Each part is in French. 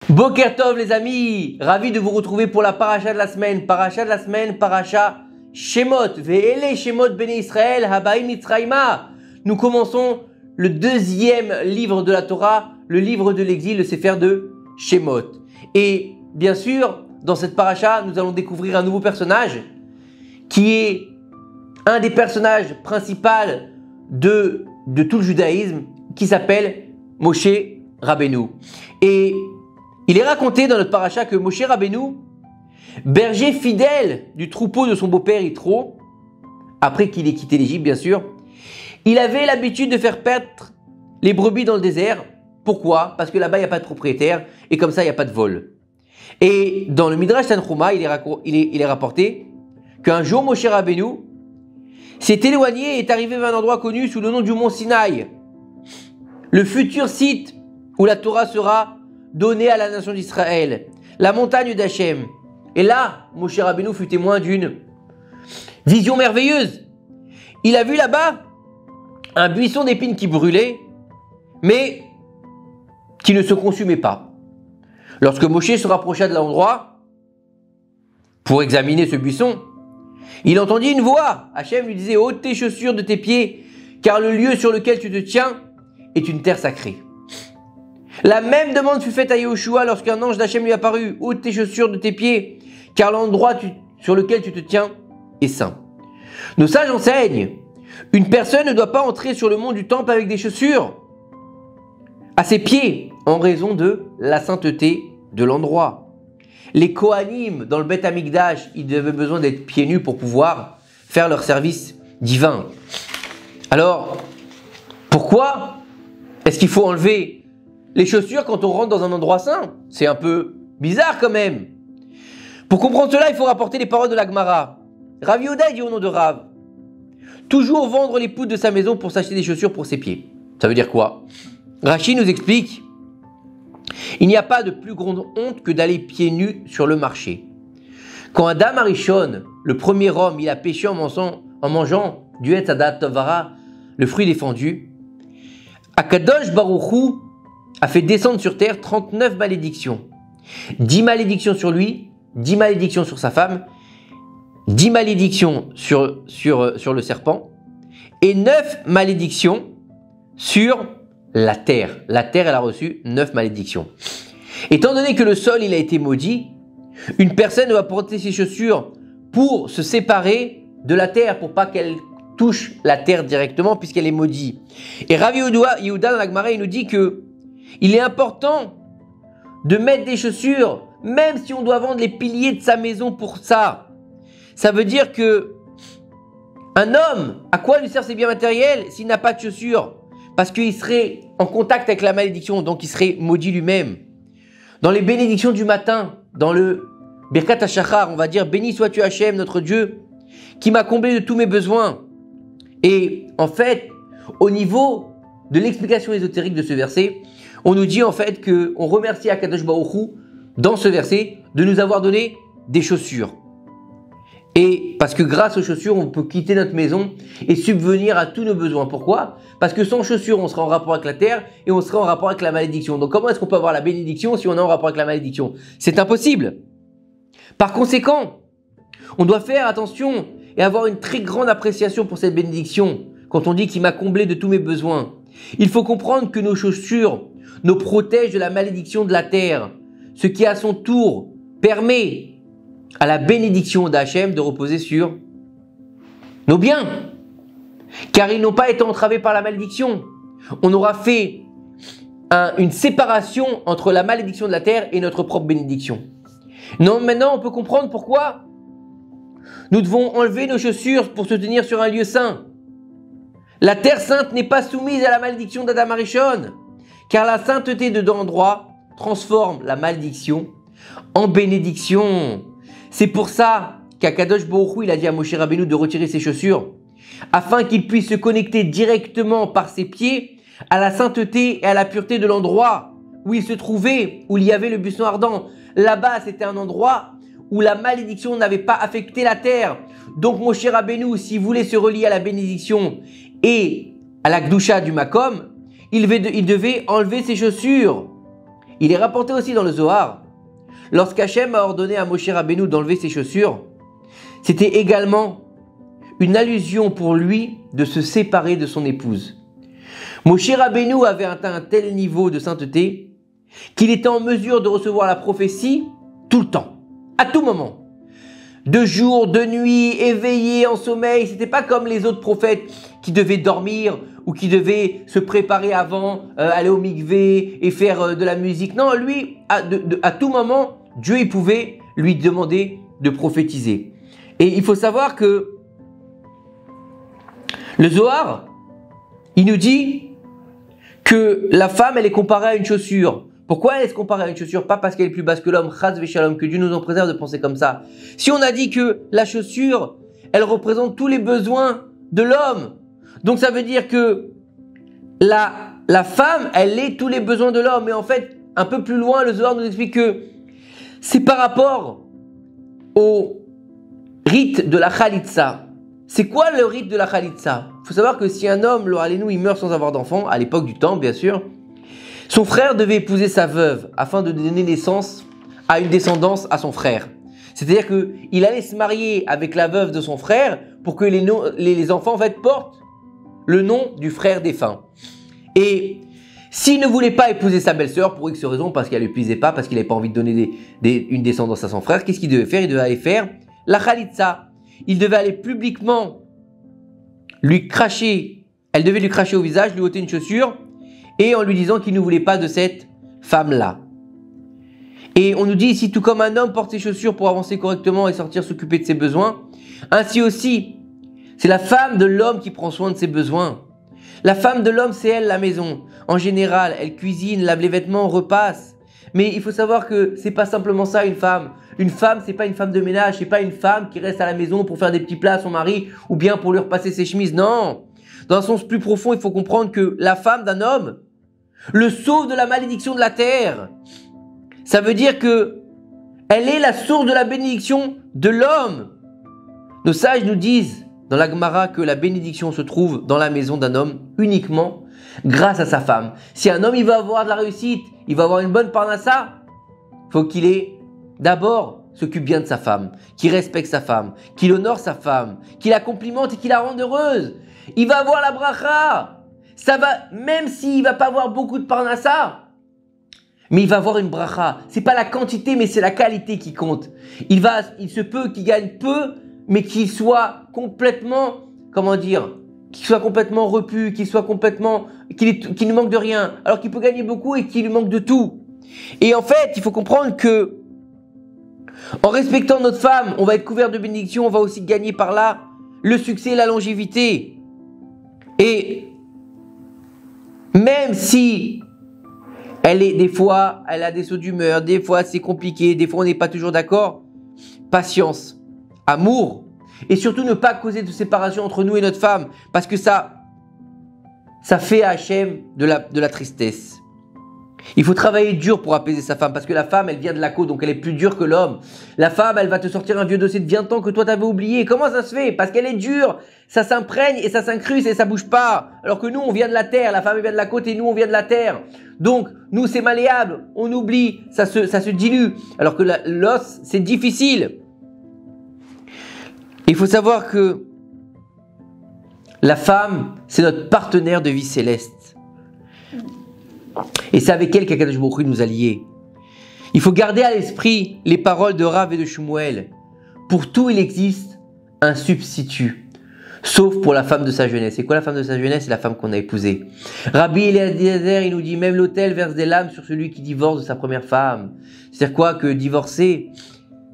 Boker Tov les amis, ravi de vous retrouver pour la paracha de la semaine, paracha Shemot, Ve'ele Shemot Bene Israël, Habaim Mitzrayma. Nous commençons le deuxième livre de la Torah, le livre de l'exil, le Sefer de Shemot. Et bien sûr, dans cette paracha, nous allons découvrir un nouveau personnage qui est un des personnages principaux de tout le judaïsme, qui s'appelle Moshe Rabbeinu. Et il est raconté dans notre paracha que Moshe Rabbeinu, berger fidèle du troupeau de son beau-père Yitro, après qu'il ait quitté l'Égypte bien sûr, il avait l'habitude de faire paître les brebis dans le désert. Pourquoi? Parce que là-bas il n'y a pas de propriétaire et comme ça il n'y a pas de vol. Et dans le Midrash Tanchuma, il est rapporté qu'un jour Moshe Rabbeinu s'est éloigné et est arrivé vers un endroit connu sous le nom du mont Sinaï, le futur site où la Torah sera donnée à la nation d'Israël, la montagne d'Hachem. Et là, Moshe Rabbeinu fut témoin d'une vision merveilleuse. Il a vu là-bas un buisson d'épines qui brûlait, mais qui ne se consumait pas. Lorsque Moshe se rapprocha de l'endroit pour examiner ce buisson, il entendit une voix. Hachem lui disait: ôte tes chaussures de tes pieds, car le lieu sur lequel tu te tiens est une terre sacrée. La même demande fut faite à Yehoshua lorsqu'un ange d'Hachem lui apparut: ôte tes chaussures de tes pieds, car l'endroit sur lequel tu te tiens est saint. Nos sages enseignent: une personne ne doit pas entrer sur le mont du temple avec des chaussures à ses pieds, en raison de la sainteté de l'endroit. Les Kohanim, dans le Beth Amikdash, ils avaient besoin d'être pieds nus pour pouvoir faire leur service divin. Alors, pourquoi est-ce qu'il faut enlever les chaussures quand on rentre dans un endroit saint? C'est un peu bizarre quand même. Pour comprendre cela, il faut rapporter les paroles de la Gemara. Rav Yehuda dit au nom de Rav: toujours vendre les poutres de sa maison pour s'acheter des chaussures pour ses pieds. Ça veut dire quoi? Rashi nous explique: il n'y a pas de plus grande honte que d'aller pieds nus sur le marché. Quand Adam Arishon, le premier homme, il a péché en mangeant du Etz Hadat Tovara, le fruit défendu, Akadosh Baruch Hu a fait descendre sur terre 39 malédictions. 10 malédictions sur lui, 10 malédictions sur sa femme, 10 malédictions sur le serpent et 9 malédictions sur la terre. La terre, elle a reçu 9 malédictions. Étant donné que le sol, il a été maudit, une personne doit porter ses chaussures pour se séparer de la terre, pour pas qu'elle touche la terre directement puisqu'elle est maudite. Et Rav Yehuda dans la Gemara, il nous dit que il est important de mettre des chaussures, même si on doit vendre les piliers de sa maison pour ça. Ça veut dire que un homme, à quoi lui servent ses biens matériels s'il n'a pas de chaussures? Parce qu'il serait en contact avec la malédiction, donc il serait maudit lui-même. Dans les bénédictions du matin, dans le Birkat HaShachar, on va dire: béni sois-tu Hachem, notre Dieu, qui m'a comblé de tous mes besoins. Et en fait, au niveau de l'explication ésotérique de ce verset, on nous dit en fait qu'on remercie Akadosh Baruch Hu dans ce verset de nous avoir donné des chaussures. Et parce que grâce aux chaussures, on peut quitter notre maison et subvenir à tous nos besoins. Pourquoi? Parce que sans chaussures, on sera en rapport avec la terre et on sera en rapport avec la malédiction. Donc comment est-ce qu'on peut avoir la bénédiction si on est en rapport avec la malédiction? C'est impossible. Par conséquent, on doit faire attention et avoir une très grande appréciation pour cette bénédiction. Quand on dit qu'il m'a comblé de tous mes besoins, il faut comprendre que nos chaussures nous protègent de la malédiction de la terre, ce qui à son tour permet à la bénédiction d'Hachem de reposer sur nos biens, car ils n'ont pas été entravés par la malédiction. On aura fait une séparation entre la malédiction de la terre et notre propre bénédiction. Non, maintenant on peut comprendre pourquoi nous devons enlever nos chaussures pour se tenir sur un lieu saint. La terre sainte n'est pas soumise à la malédiction d'Adam Arishon, car la sainteté de l'endroit transforme la malédiction en bénédiction. C'est pour ça qu'Akadosh Baruch Hu, il a dit à Moshe Rabbeinu de retirer ses chaussures, afin qu'il puisse se connecter directement par ses pieds à la sainteté et à la pureté de l'endroit où il se trouvait, où il y avait le buisson ardent. Là-bas, c'était un endroit où la malédiction n'avait pas affecté la terre. Donc Moshe Rabbeinu, s'il voulait se relier à la bénédiction et à la Gdusha du Makom, il devait enlever ses chaussures. Il est rapporté aussi dans le Zohar, lorsqu'Hachem a ordonné à Moshe Rabbeinu d'enlever ses chaussures, c'était également une allusion pour lui de se séparer de son épouse. Moshe Rabbeinu avait atteint un tel niveau de sainteté qu'il était en mesure de recevoir la prophétie tout le temps, à tout moment. De jour, de nuit, éveillé, en sommeil. C'était pas comme les autres prophètes qui devaient dormir ou qui devaient se préparer avant, aller au mikvé et faire de la musique. Non, lui, à tout moment, Dieu il pouvait lui demander de prophétiser. Et il faut savoir que le Zohar, il nous dit que la femme, elle est comparée à une chaussure. Pourquoi elle est comparée à une chaussure? Pas parce qu'elle est plus basse que l'homme, chas v'shalom, que Dieu nous en préserve de penser comme ça. Si on a dit que la chaussure, elle représente tous les besoins de l'homme, donc ça veut dire que la femme, elle est tous les besoins de l'homme. Et en fait, un peu plus loin, le Zohar nous explique que c'est par rapport au rite de la Khalitsa. C'est quoi le rite de la Khalitsa? Il faut savoir que si un homme, lo alenu, il meurt sans avoir d'enfant, à l'époque du temple bien sûr, son frère devait épouser sa veuve afin de donner naissance à une descendance à son frère. C'est-à-dire qu'il allait se marier avec la veuve de son frère pour que les enfants en fait portent le nom du frère défunt. Et s'il ne voulait pas épouser sa belle-sœur pour X raison, parce qu'elle ne lui plaisait pas, parce qu'il n'avait pas envie de donner une descendance à son frère, qu'est-ce qu'il devait faire? Il devait aller faire la Khalitsa. Il devait aller publiquement lui cracher, elle devait lui cracher au visage, lui ôter une chaussure, et en lui disant qu'il ne voulait pas de cette femme-là. Et on nous dit ici, tout comme un homme porte ses chaussures pour avancer correctement et sortir s'occuper de ses besoins, ainsi aussi, c'est la femme de l'homme qui prend soin de ses besoins. La femme de l'homme, c'est elle la maison. En général, elle cuisine, lave les vêtements, repasse. Mais il faut savoir que c'est pas simplement ça une femme. Une femme, c'est pas une femme de ménage, c'est pas une femme qui reste à la maison pour faire des petits plats à son mari ou bien pour lui repasser ses chemises. Non. Dans un sens plus profond, il faut comprendre que la femme d'un homme le sauve de la malédiction de la terre. Ça veut dire que elle est la source de la bénédiction de l'homme. Nos sages nous disent dans la Gemara que la bénédiction se trouve dans la maison d'un homme uniquement grâce à sa femme. Si un homme il veut avoir de la réussite, il va avoir une bonne parnassa, faut qu'il ait d'abord s'occupe bien de sa femme, qu'il respecte sa femme, qu'il honore sa femme, qu'il la complimente et qu'il la rende heureuse. Il va avoir la bracha. Ça va, même s'il va pas avoir beaucoup de parnassa, mais il va avoir une bracha. C'est pas la quantité, mais c'est la qualité qui compte. Il se peut qu'il gagne peu, mais qu'il soit complètement, qu'il soit complètement repu, qu'il ne manque de rien, alors qu'il peut gagner beaucoup et qu'il lui manque de tout. Et en fait, il faut comprendre que en respectant notre femme, on va être couvert de bénédictions, on va aussi gagner par là le succès et la longévité. Et même si des fois, elle a des sauts d'humeur, des fois c'est compliqué, des fois on n'est pas toujours d'accord, patience, amour, et surtout ne pas causer de séparation entre nous et notre femme, parce que ça fait à Hachem de la tristesse. Il faut travailler dur pour apaiser sa femme, parce que la femme, elle vient de la côte, donc elle est plus dure que l'homme. La femme, elle va te sortir un vieux dossier de 20 ans que toi t'avais oublié. Comment ça se fait? Parce qu'elle est dure, ça s'imprègne et ça s'incruste et ça bouge pas. Alors que nous, on vient de la terre, la femme elle vient de la côte et nous, on vient de la terre. Donc, nous, c'est malléable, on oublie, ça se dilue. Alors que l'os, c'est difficile. Il faut savoir que la femme, c'est notre partenaire de vie céleste. Et c'est avec elle qu'Akadosh Baruch Hu nous a liés. Il faut garder à l'esprit les paroles de Rav et de Shmuel. Pour tout, il existe un substitut, sauf pour la femme de sa jeunesse. C'est quoi la femme de sa jeunesse? C'est la femme qu'on a épousée. Rabbi Eliezer, il nous dit, même l'autel verse des larmes sur celui qui divorce de sa première femme. C'est-à-dire quoi? Que divorcer,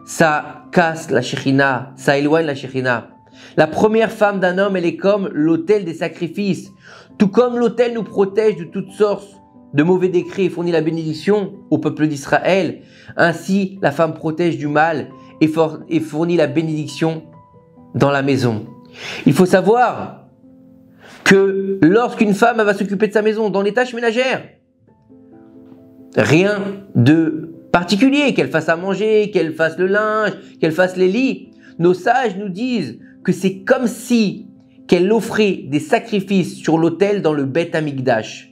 ça casse la Shekhinah, ça éloigne la Shekhinah. La première femme d'un homme, elle est comme l'autel des sacrifices. Tout comme l'autel nous protège de toutes sortes de mauvais décrets et fournit la bénédiction au peuple d'Israël, ainsi la femme protège du mal et fournit la bénédiction dans la maison. Il faut savoir que lorsqu'une femme va s'occuper de sa maison dans les tâches ménagères, rien de particulier, qu'elle fasse à manger, qu'elle fasse le linge, qu'elle fasse les lits, nos sages nous disent que c'est comme si qu'elle offrait des sacrifices sur l'autel dans le Beth Amikdash.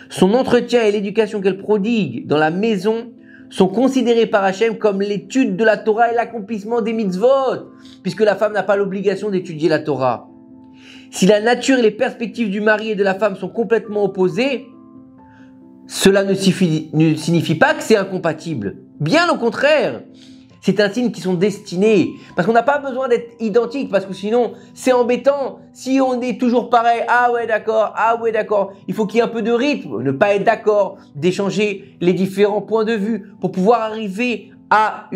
Son entretien et l'éducation qu'elle prodigue dans la maison sont considérés par Hachem comme l'étude de la Torah et l'accomplissement des mitzvot, puisque la femme n'a pas l'obligation d'étudier la Torah. Si la nature et les perspectives du mari et de la femme sont complètement opposées, cela ne signifie pas que c'est incompatible. Bien au contraire, c'est un signe qui sont destinés. Parce qu'on n'a pas besoin d'être identique, parce que sinon, c'est embêtant. Si on est toujours pareil, ah ouais d'accord, il faut qu'il y ait un peu de rythme, ne pas être d'accord, d'échanger les différents points de vue pour pouvoir arriver à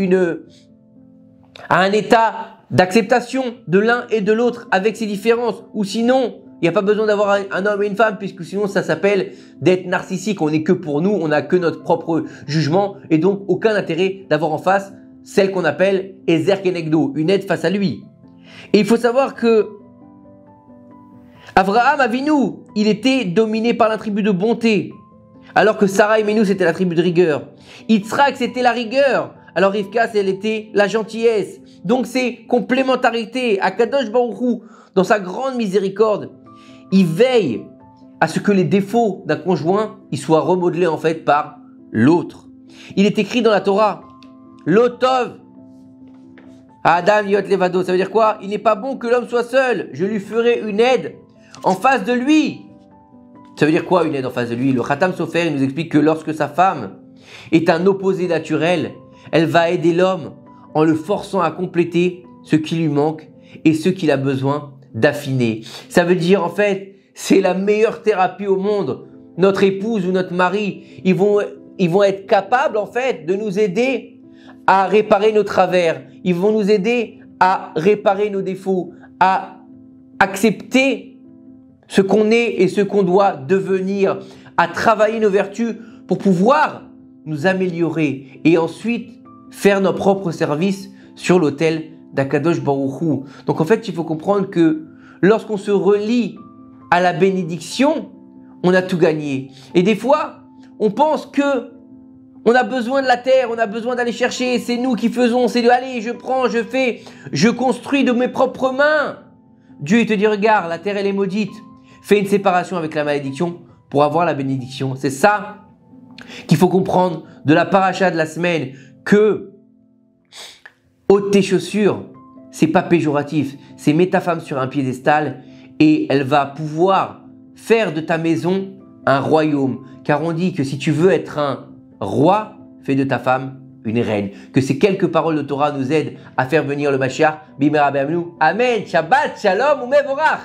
un état d'acceptation de l'un et de l'autre avec ces différences. Ou sinon, il n'y a pas besoin d'avoir un homme et une femme, puisque sinon ça s'appelle d'être narcissique. On n'est que pour nous, on n'a que notre propre jugement et donc aucun intérêt d'avoir en face celle qu'on appelle Ezer Kenegdo, une aide face à lui. Et il faut savoir que Avraham Avinu, il était dominé par l'attribut de bonté, alors que Sarah et Menou, c'était l'attribut de rigueur. Yitzhak, c'était la rigueur, alors Rivka, elle était la gentillesse. Donc c'est complémentarité. Akadosh Baruch Hu, dans sa grande miséricorde, il veille à ce que les défauts d'un conjoint, ils soient remodelés en fait par l'autre. Il est écrit dans la Torah, Lotov, Adam Yot Levado, ça veut dire quoi? Il n'est pas bon que l'homme soit seul, je lui ferai une aide en face de lui. Ça veut dire quoi une aide en face de lui? Le Khatam Sofer il nous explique que lorsque sa femme est un opposé naturel, elle va aider l'homme en le forçant à compléter ce qui lui manque et ce qu'il a besoin d'affiner. Ça veut dire en fait, c'est la meilleure thérapie au monde. Notre épouse ou notre mari, ils vont être capables en fait de nous aider à réparer nos travers. Ils vont nous aider à réparer nos défauts, à accepter ce qu'on est et ce qu'on doit devenir, à travailler nos vertus pour pouvoir nous améliorer et ensuite faire nos propres services sur l'autel d'Akadosh Baruch Hu. Donc en fait, il faut comprendre que lorsqu'on se relie à la bénédiction, on a tout gagné. Et des fois, on pense que on a besoin de la terre, on a besoin d'aller chercher, c'est nous qui faisons, c'est de allez, je prends, je fais, je construis de mes propres mains. Dieu il te dit regarde, la terre elle est maudite, fais une séparation avec la malédiction pour avoir la bénédiction. C'est ça qu'il faut comprendre de la paracha de la semaine, que ôte tes chaussures, c'est pas péjoratif, c'est mets ta femme sur un piédestal et elle va pouvoir faire de ta maison un royaume. Car on dit que si tu veux être un roi, fais de ta femme une reine. Que ces quelques paroles de Torah nous aident à faire venir le Mashiach. Bimera Be'amnu. Amen. Shabbat, Shalom, Umevorach.